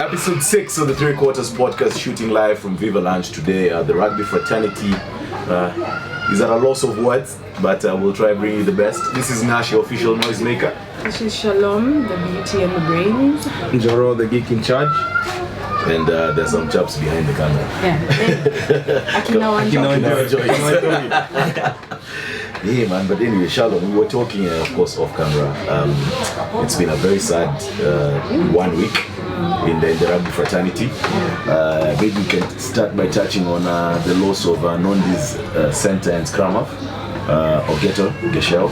Episode 6 of the 3 Quarters podcast, shooting live from Viva Lounge today. The rugby fraternity is at a loss of words, but we'll try bring you the best. This is Nash, your official noisemaker. This is Shalom, the beauty and the brains. Joro, the geek in charge. And there's some chaps behind the camera. Yeah. Yeah, man. But anyway, Shalom, we were talking, of course, off camera. It's been a very sad 1 week in the rugby fraternity. Maybe we can start by touching on the loss of Nondies center and scrummer, Ogeto Gecheo,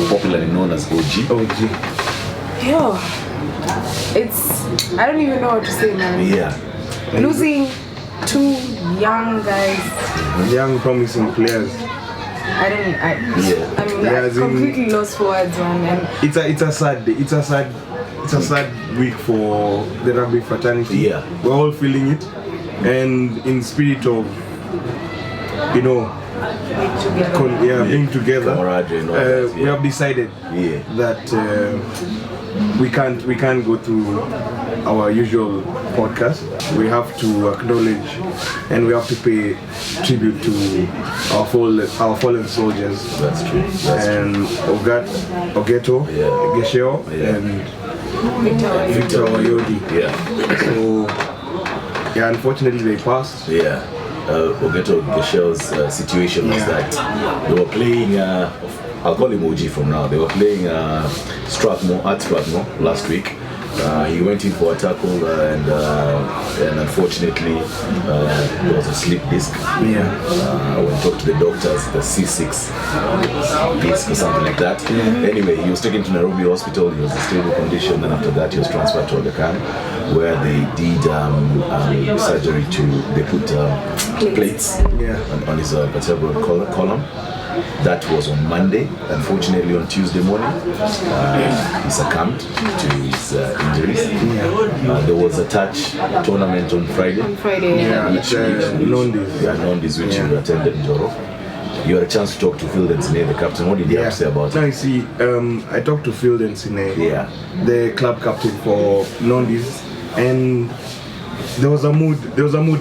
popularly known as OG. Yo, I don't even know what to say, man. Yeah. Losing two young guys. Young promising players. I'm completely lost for words, man. And it's a sad day. It's a sad week for the rugby fraternity. Yeah. We're all feeling it, and in spirit of, being together, we have decided that we can't go through our usual podcast. We have to acknowledge and we have to pay tribute to our fallen soldiers. That's true. Ogeto Gecheo and Victor Wayodi. Yeah. So unfortunately they passed. Yeah. Ogeto Gecheo's situation was that they were playing, I'll call him OG from now, they were playing Strathmore last week. He went in for a tackle and unfortunately there was a slip disc. When we talked to the doctors, the C6 disc or something like that. Anyway, he was taken to Nairobi Hospital. He was in stable condition, and after that he was transferred to Ogeto, where they did surgery they put plates on his vertebral column. That was on Monday. Unfortunately, on Tuesday morning, he succumbed to his injuries. There was a touch tournament on Friday. Nondies, which you attended in Joro. You had a chance to talk to Phil Densine, the captain. What did he have to say about it? Now you see, I talked to Phil Densine, the club captain for Nondies, and there was a mood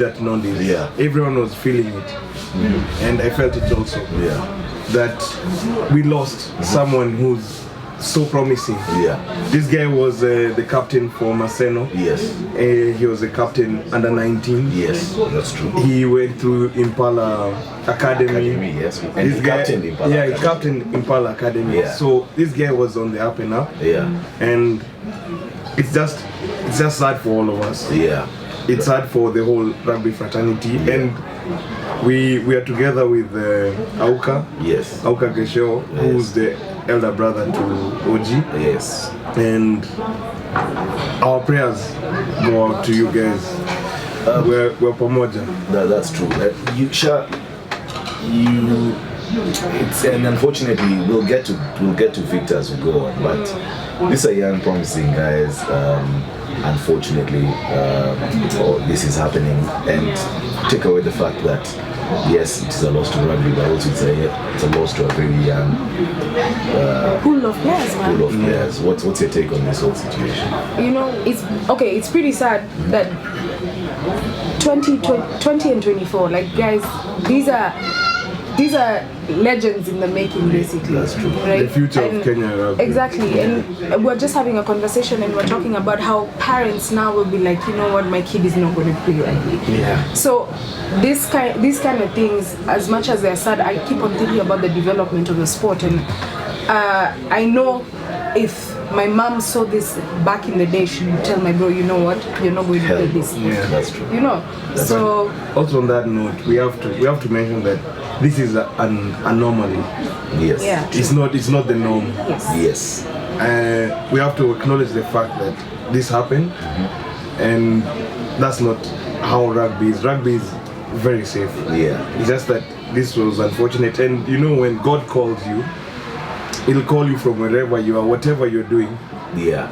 at Nondies. Yeah. Everyone was feeling it. And I felt it also. That we lost someone who's so promising. This guy was the captain for Maseno. Yes. He was a captain under 19. Yes, that's true. He went through Impala Academy. Yes. And he captained Impala. Yeah, he captained Impala Academy. Yeah. So this guy was on the up and up. Yeah. And it's just sad for all of us. Yeah. It's sad for the whole rugby fraternity, and we are together with Auka Gecheo, who's the elder brother to OG. Yes. And our prayers go out to you guys. We're pamoja. That's true. And unfortunately we'll get to Victor as we go on, but these are young promising guys. Unfortunately, this is happening, and take away the fact that yes, it is a loss to rugby, but also it's a loss to a very young pool of players, man. Pool of players. What's your take on this whole situation? It's pretty sad that 20 and 24, like guys, these are legends in the making, basically. That's true. Right? The future of Kenya rugby. Exactly. And we're just having a conversation and we're talking about how parents now will be like, you know what, my kid is not going to play rugby. Yeah. So these kind of things, as much as they're sad, I keep on thinking about the development of the sport. And I know if my mom saw this back in the day, she would tell my bro, you know what, you're not going to play this. Yeah, that's true. Also on that note, we have to mention that this is an anomaly. Yes. Yeah. It's not the norm. Yes. We have to acknowledge the fact that this happened, and that's not how rugby is. Rugby is very safe. Yeah. It's just that this was unfortunate, and when God calls you, He'll call you from wherever you are, whatever you're doing. Yeah.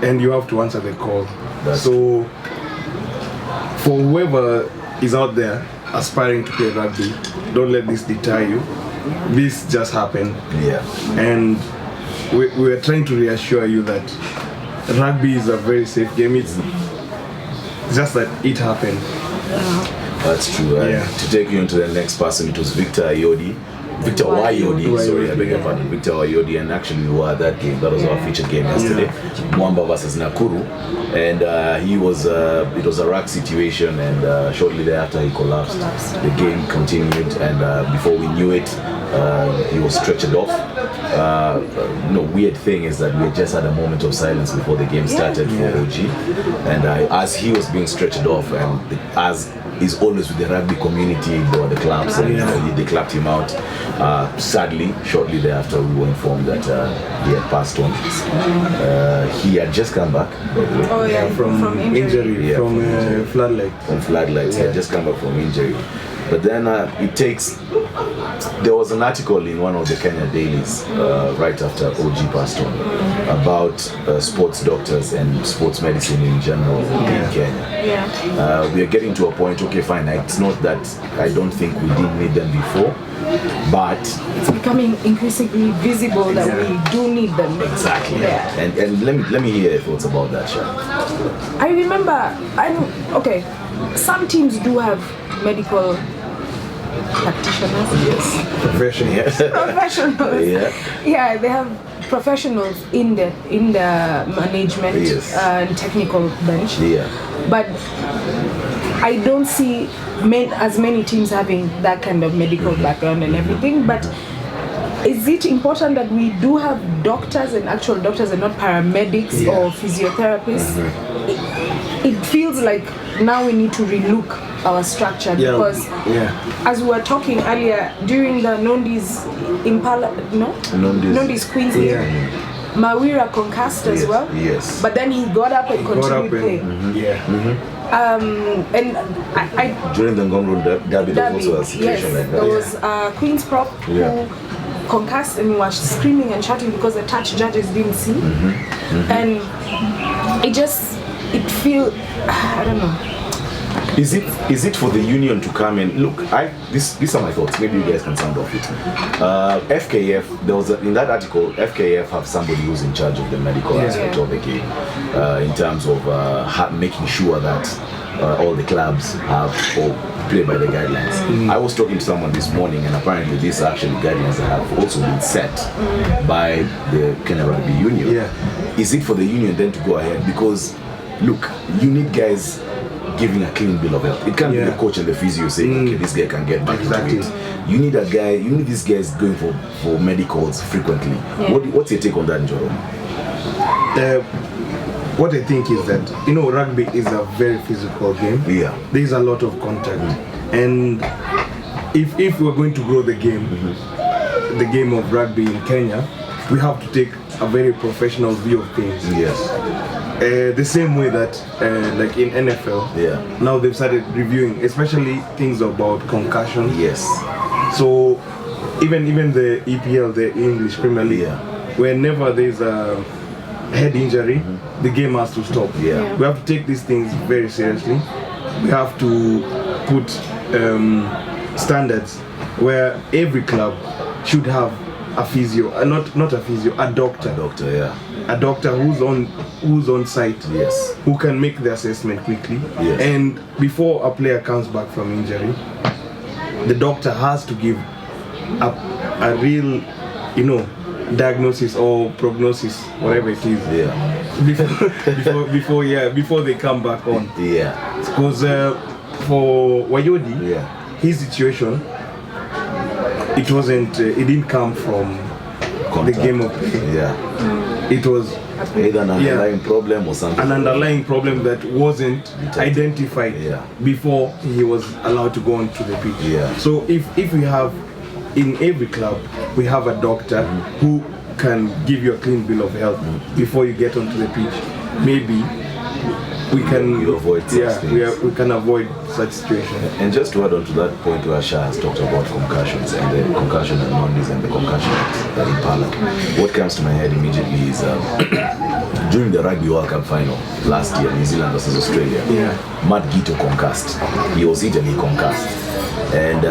And you have to answer the call. So, for whoever is out there aspiring to play rugby, don't let this deter you. This just happened. Yeah. And we are trying to reassure you that rugby is a very safe game. It's just that it happened. That's true. To take you into the next person, it was Victor Wayodi. Victor Wayodi, sorry, I beg your pardon. Victor Wayodi, and actually we were at that game. That was our feature game yesterday. Mwamba versus Nakuru, and it was a rack situation, and shortly thereafter he collapsed. The game continued, and before we knew it, he was stretchered off. Weird thing is that we just had a moment of silence before the game started for OG, and as he was being stretchered off, and as is always with the rugby community or the clubs, and they clapped him out. Sadly, shortly thereafter, we were informed that he had passed on. He had just come back, by the way. From injury, from floodlights. From floodlights, he had just come back from injury. But then there was an article in one of the Kenya dailies right after OG passed on about sports doctors and sports medicine in general in Kenya. We are getting to a point, okay, fine, it's not that I don't think we didn't need them before, but it's becoming increasingly visible that we do need them. Exactly. Yeah. And let me hear your thoughts about that, Sha. I remember, some teams do have medical practitioners. Yes. Professionals. Professionals. Yeah, they have professionals in the management and technical bench. Yeah. But I don't see as many teams having that kind of medical background and everything. But is it important that we do have doctors and actual doctors and not paramedics or physiotherapists? It feels like now we need to relook our structure because as we were talking earlier during the Nondies Nondies Queens League, Mawira concussed as well. Yes. But then he got up and continued playing. And I during the Ngongro Derby, there was also a situation like that. There was Queen's Prop who concussed and was screaming and shouting because the touch judges didn't see. And it feels, I don't know. Is it for the union to come and look? These are my thoughts. Maybe you guys can sound off it. FKF, there was in that article. FKF have somebody who's in charge of the medical aspect of the game, in terms of making sure that all the clubs have or play by the guidelines. I was talking to someone this morning, and apparently these are actually guidelines that have also been set by the Kenya Rugby Union. Is it for the union then to go ahead? Because look, you need guys giving a clean bill of health. It can't be the coach and the physio saying, okay, this guy can get back into it. You need these guys going for medicals frequently. What's your take on that, Njoro? What I think is that, rugby is a very physical game. There's a lot of contact. And if we're going to grow the game of rugby in Kenya, we have to take a very professional view of things. The same way that like in NFL, now they've started reviewing, especially things about concussion. So even the EPL, the English Premier League, whenever there's a head injury, the game has to stop. We have to take these things very seriously. We have to put standards where every club should have a physio, not a physio, a doctor. A doctor who's on site, who can make the assessment quickly. And before a player comes back from injury, the doctor has to give a real, diagnosis or prognosis, whatever it is. Before they come back on. Because for Wayodi, his situation, it didn't come from the game of play. It was either an underlying problem or something. An underlying problem that wasn't identified before he was allowed to go onto the pitch. So if we have, in every club, we have a doctor who can give you a clean bill of health before you get onto the pitch, maybe we can avoid we can avoid such situations. And just to add on to that point where Shah has talked about concussions and the concussion and Nondies and the concussion that Impala, what comes to my head immediately is during the Rugby World Cup final last year, New Zealand versus Australia, Matt Gito concussed. He was Italy concussed, and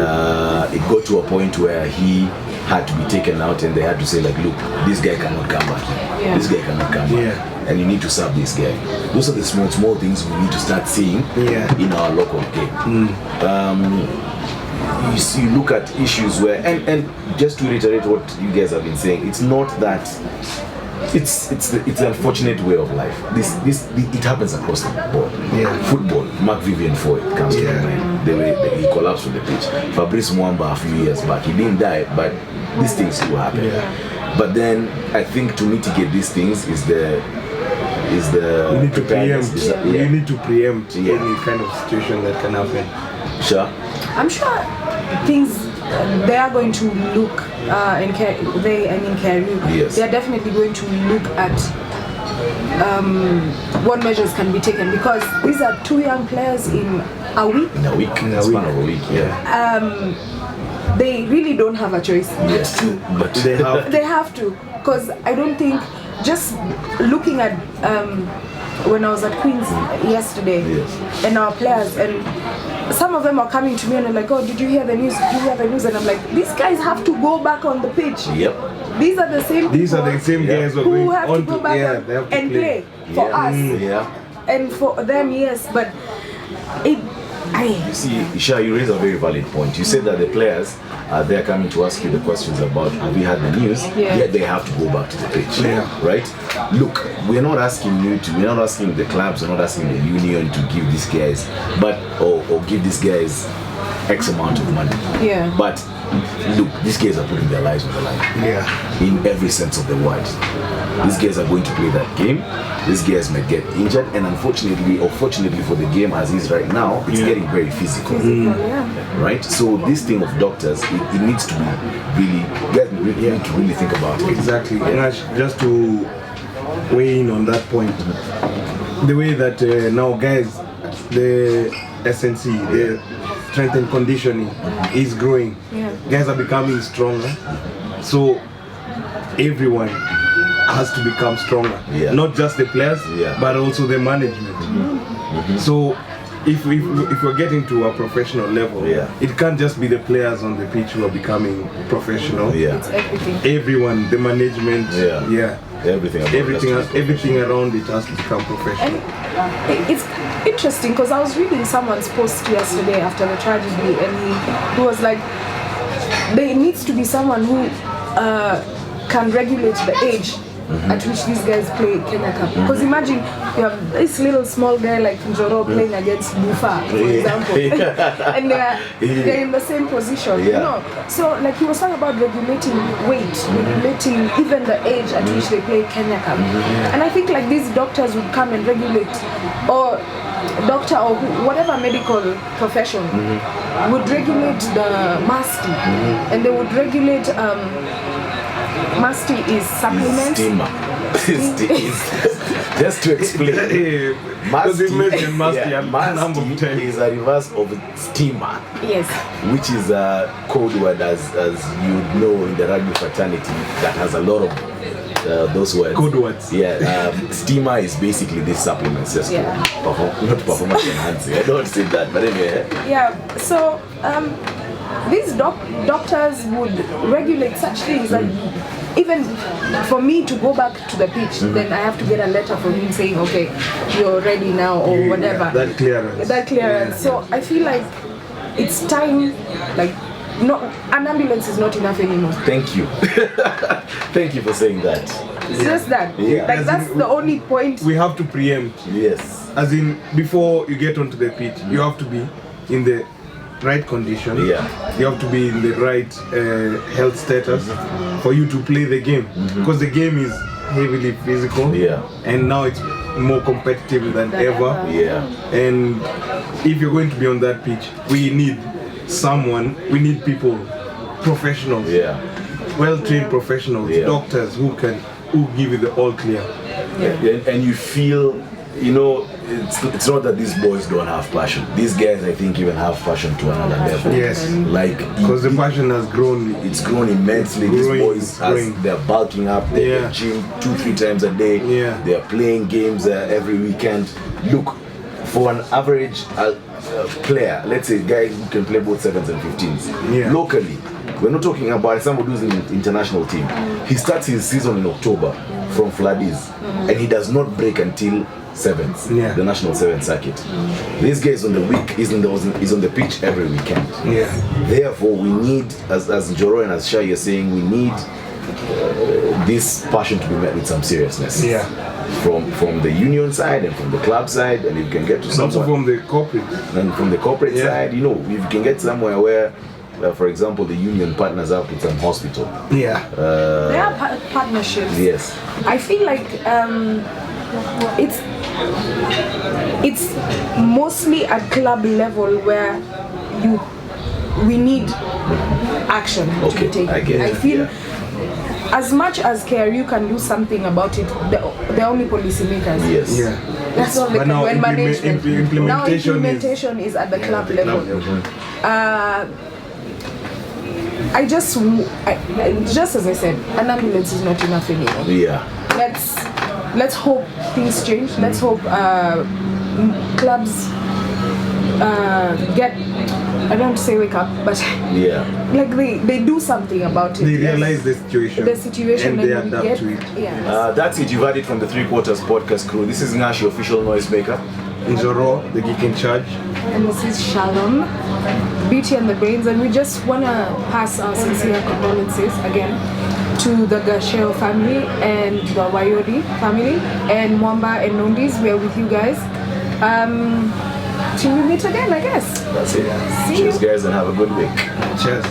it got to a point where he had to be taken out, and they had to say, like, look, this guy cannot come back. This guy cannot come back. and you need to serve this guy. Those are the small things we need to start seeing in our local game. You look at issues where, and just to reiterate what you guys have been saying, it's not that it's an unfortunate way of life. It happens across the board. Football, Mark Vivian Foy comes to mind. The way he collapsed on the pitch. Fabrice Mwamba a few years back, he didn't die, but these things do happen. But then I think to mitigate these things is the you need to preempt. You need to preempt any kind of situation that can happen. Sure. I'm sure things they are going to look Carew, they are definitely going to look at what measures can be taken, because these are 2 young players in a week. In a span of a week, They really don't have a choice. But they have to, because I don't think, just looking at when I was at Queen's yesterday and our players, and some of them are coming to me and they're like, oh, did you hear the news? Did you hear the news? And I'm like, these guys have to go back on the pitch. These are the same guys who have to go back and play for us. And for them, yes, but you see, Isha, you raise a very valid point. You said that the players are there coming to ask you the questions about, have you had the news? Yet they have to go back to the pitch. Right? Look, we're not asking the clubs, we're not asking the union to give these guys, or give these guys X amount of money. But look, these guys are putting their lives on the line. In every sense of the word. These guys are going to play that game. These guys may get injured, and unfortunately or fortunately for the game as is right now, it's getting very physical. Right? So this thing of doctors, it needs to be really, need to really think about it. Exactly. And just to weigh in on that point, the way that now guys, the SNC, the strength and conditioning is growing. Guys are becoming stronger. So everyone has to become stronger. Not just the players, but also the management. So if we're getting to a professional level, it can't just be the players on the pitch who are becoming professional. It's everything. Everyone, the management, everything around it has to become professional. And it's interesting because I was reading someone's post yesterday after the tragedy, and he was like, there needs to be someone who can regulate the age at which these guys play Kenya Cup. Because imagine you have this little small guy like Njoro playing against Bufa, for example, and they're in the same position, you know. So like he was talking about regulating weight, regulating even the age at which they play Kenya Cup. And I think like these doctors would come and regulate, or doctor or whatever medical profession would regulate the MASTI, and they would regulate MASTI is supplements. Just to explain, MASTI is a reverse of stigma. Which is a code word, as you know, in the rugby fraternity that has a lot of those words. Good words. Stigma is basically these supplements, just not performance enhancing. I don't say that, but anyway. So these doctors would regulate such things that even for me to go back to the pitch, then I have to get a letter from him saying, okay, you're ready now, or whatever. That clearance. So I feel like it's time, like, an ambulance is not enough anymore. Thank you. Thank you for saying that. It's just that. Like, that's the only point. We have to preempt. As in, before you get onto the pitch, you have to be in the right condition. You have to be in the right health status for you to play the game. Because the game is heavily physical. And now it's more competitive than ever. And if you're going to be on that pitch, we need people, professionals, well-trained professionals, doctors who give you the all clear. And you feel, it's not that these boys don't have passion. These guys, I think, even have passion to another level. Like, because the passion has grown. It's grown immensely. These boys, they're bulking up. They're gym 2-3 times a day. They're playing games every weekend. Look, for an average player, let's say a guy who can play both 7s and 15s, locally, We're not talking about somebody who's in the international team. He starts his season in October from Fladis, and he does not break until 7th, the national 7th circuit. This guy is on the week, is on the pitch every weekend. Therefore, we need, as Joro and as Shai are saying, we need this passion to be met with some seriousness. From the union side and from the club side, and if you can get to somewhere, also from the corporate and from the corporate side, you know, if you can get somewhere where, for example, the union partners up with some hospital. There are partnerships. Yes. I feel like it's mostly at club level where we need action to be taken. I feel as much as KRU can do something about it, they're only policymakers. That's all they can do. And management. Now implementation is at the club level. Just as I said, an ambulance is not enough anymore. Let's hope things change. Let's hope clubs get, I don't want to say wake up, but like they do something about it. They realize the situation and they adapt to it. That's it. You've heard it from the 3 Quarters podcast crew. This is Ngashi, official noisemaker. Zoro, the geek in charge. And this is Shalom, Beauty and the Brains, and we just want to pass our sincere condolences again to the Gecheo family and the Wayodi family and Mwamba and Nondies. We are with you guys. Till we meet again, I guess. That's it. See Cheers, you. guys, and have a good week. Cheers.